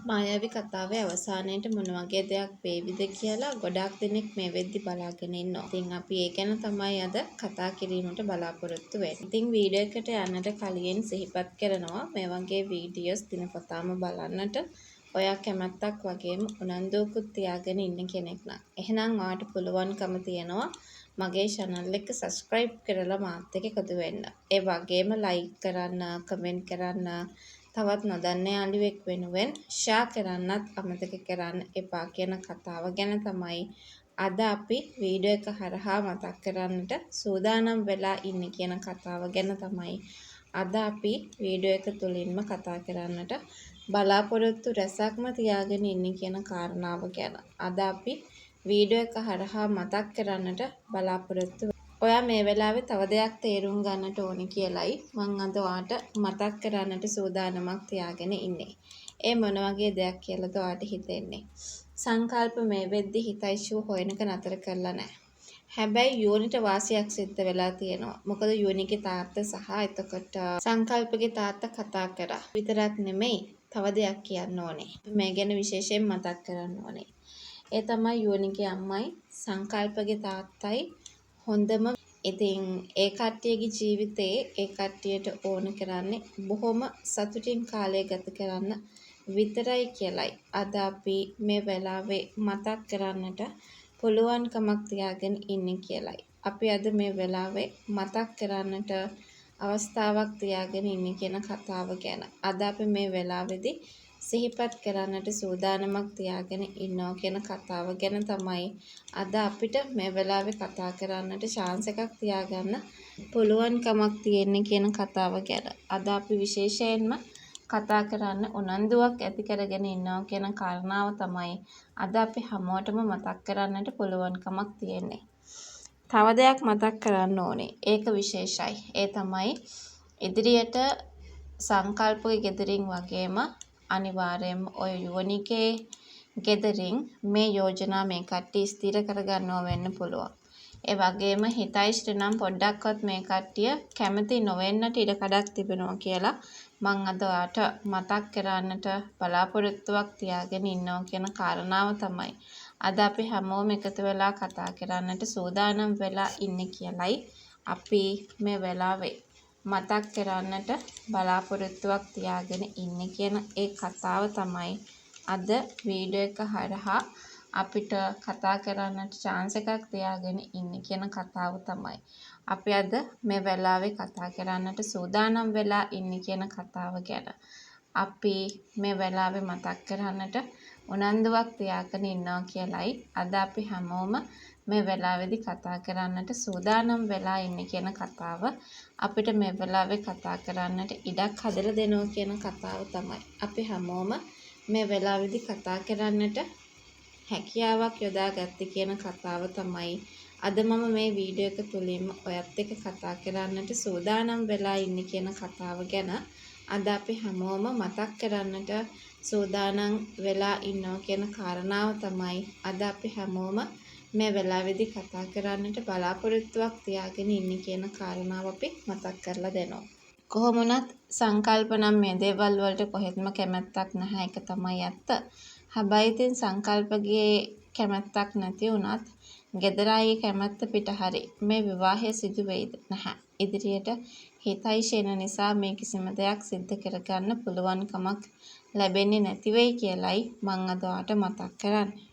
මායාවී කතාවේ අවසානයේට මොන වගේ දෙයක් වේවිද කියලා ගොඩාක් දෙනෙක් මේ වෙද්දි බලාගෙන ඉන්නවා. ඉතින් අපි ඒ ගැන තමයි අද කතා කිරීමට බලාපොරොත්තු වෙන්නේ. ඉතින් වීඩියෝ එකට යන්නට කලින් සිහිපත් කරනවා මේ වගේ වීඩියෝස් දිනපතාම බලන්නට ඔයා කැමැත්තක් වගේම උනන්දුවකුත් තියාගෙන ඉන්න කෙනෙක් නම්. එහෙනම් ඔයාට පුළුවන්කම තියෙනවා මගේ channel එක subscribe කරලා මාත් එක්ක එකතු වෙන්න. ඒ වගේම like කරන්න, comment කරන්න, තවත් නොදන්න යාළුවෙක් වෙනුවෙන් ෂෙයා කරන්නත් අමතක කරන්න එපා කියන කතාව ගැන තමයි අද අපි වීඩියෝ එක හරහා මතක් කරන්නට සූදානම් වෙලා ඉන්නේ කියන කතාව ගැන තමයි අද අපි වීඩියෝ එක තුලින්ම කතා කරන්නට බලාපොරොත්තු රැසක්ම තියාගෙන ඉන්නේ කියන කාරණාව ගැන අද අපි වීඩියෝ එක හරහා මතක් කරන්නට බලාපොරොත්තු. ඔයා මේ වෙලාවේ තව දෙයක් තේරුම් ගන්නට ඕනි කියලයි මම අද ඔයාට මතක් කරන්නට සූදානමක් තියාගෙන ඉන්නේ. ඒ මොන වගේ දෙයක් කියලාද ඔයාට හිතෙන්නේ? සංකල්ප මේ වෙද්දි හිතයිෂුව හොයනක නතර කරලා නැහැ. හැබැයි යෝනිට වාසියක් සිද්ධ වෙලා තියෙනවා. මොකද යෝනිගේ තාත්තා සහ එතකොට සංකල්පගේ තාත්තා කතා කරා. විතරක් නෙමෙයි තව දෙයක් කියන්න ඕනේ. මේ ගැන විශේෂයෙන් මතක් කරන්න ඕනේ. ඒ තමයි යෝනිගේ අම්මයි සංකල්පගේ තාත්තයි හොඳම. ඉතින් ඒ කට්ටියගේ ජීවිතේ ඒ කට්ටියට ඕන කරන්නේ බොහොම සතුටින් කාලය ගත කරන්න විතරයි කියලයි අද අපි මේ වෙලාවේ මතක් කරන්නට පුළුවන්කමක් තියාගෙන ඉන්නේ කියලයි. අපි අද මේ වෙලාවේ මතක් කරන්නට අවස්ථාවක් තියාගෙන ඉන්නේ කියන කතාව ගැන අද අපි මේ වෙලාවේදී සිහිපත් කරන්නට සූදානමක් තියාගෙන ඉන්නවා කියන කතාව ගැන තමයි අද අපිට මේ වෙලාවේ කතා කරන්නට chance එකක් තියාගන්න පුළුවන්කමක් තියෙන්නේ කියන කතාව ගැන අද අපි විශේෂයෙන්ම කතා කරන්න උනන්දුවක් ඇති කරගෙන ඉන්නවා කියන කාරණාව තමයි අද අපි හැමෝටම මතක් කරන්නට පුළුවන්කමක් තියෙන්නේ. තව දෙයක් මතක් කරන්න ඕනේ. ඒක විශේෂයි. ඒ තමයි ඉදිරියට සංකල්පයේ ගෙදරින් වගේම අනිවාර්යයෙන්ම ඔය යෝනිගේ ගෙදරින් මේ යෝජනා මේ කට්ටිය ස්ථිර කරගන්නවා වෙන්න පුළුවන්. ඒ වගේම හිතයිෂ්ට නම් පොඩ්ඩක්වත් මේ කට්ටිය කැමති නොවෙන්නට ඉඩ කඩක් තිබෙනවා කියලා මම අද ඔයාට මතක් කරන්නට බලාපොරොත්තුවක් තියාගෙන ඉන්නවා කියන කාරණාව තමයි අද අපි හැමෝම එකතු වෙලා කතා කරන්නට සූදානම් වෙලා ඉන්නේ කියලයි අපි මේ වෙලාවේ මතක් කරන්නට බලාපොරොත්තුවක් තියාගෙන ඉන්නේ කියන ඒ කතාව තමයි අද වීඩියෝ එක හරහා අපිට කතා කරන්නට chance එකක් තියාගෙන ඉන්නේ කියන කතාව තමයි අපි අද මේ වෙලාවේ කතා කරන්නට සූදානම් වෙලා ඉන්නේ කියන කතාව ගැන අපි මේ වෙලාවේ මතක් කරන්නට උනන්දුවක් තියාගෙන ඉන්නවා කියලයි අද අපි හැමෝම මේ වෙලාවේදී කතා කරන්නට සූදානම් වෙලා ඉන්නේ කියන කතාව අපිට මේ වෙලාවේ කතා කරන්නට ඉඩක් හදලා දෙනවා කියන කතාව තමයි අපි හැමෝම මේ වෙලාවේදී කතා කරන්නට හැකියාවක් යොදාගත්තේ කියන කතාව තමයි අද මම මේ වීඩියෝ එක තුලින්ම ඔයත් එක්ක කතා කරන්නට සූදානම් වෙලා ඉන්නේ කියන කතාව ගැන අද අපි හැමෝම මතක් කරන්නට සූදානම් වෙලා ඉන්නවා කියන කාරණාව තමයි අද අපි හැමෝම මේ වෙලාවේදී කතා කරන්නට බලාපොරොත්තුවක් තියාගෙන ඉන්නේ කියන කාරණාව අපි මතක් කරලා දෙනවා. කොහොම වුණත් සංකල්ප නම් මේ දේවල් වලට කොහෙත්ම කැමැත්තක් නැහැ ඒක තමයි ඇත්ත. හැබැයි ඉතින් සංකල්පගේ කැමැත්තක් නැති වුණත් ගෙදර අයගේ කැමැත්ත පිට හරි මේ විවාහය සිදු වෙයිද නැහැ. ඉදිරියට හිතයිෂ එන නිසා මේ කිසිම දෙයක් සිද්ධ කරගන්න පුළුවන්කමක් ලැබෙන්නේ නැති වෙයි කියලයි මම අද ඔයාට මතක් කරන්නේ.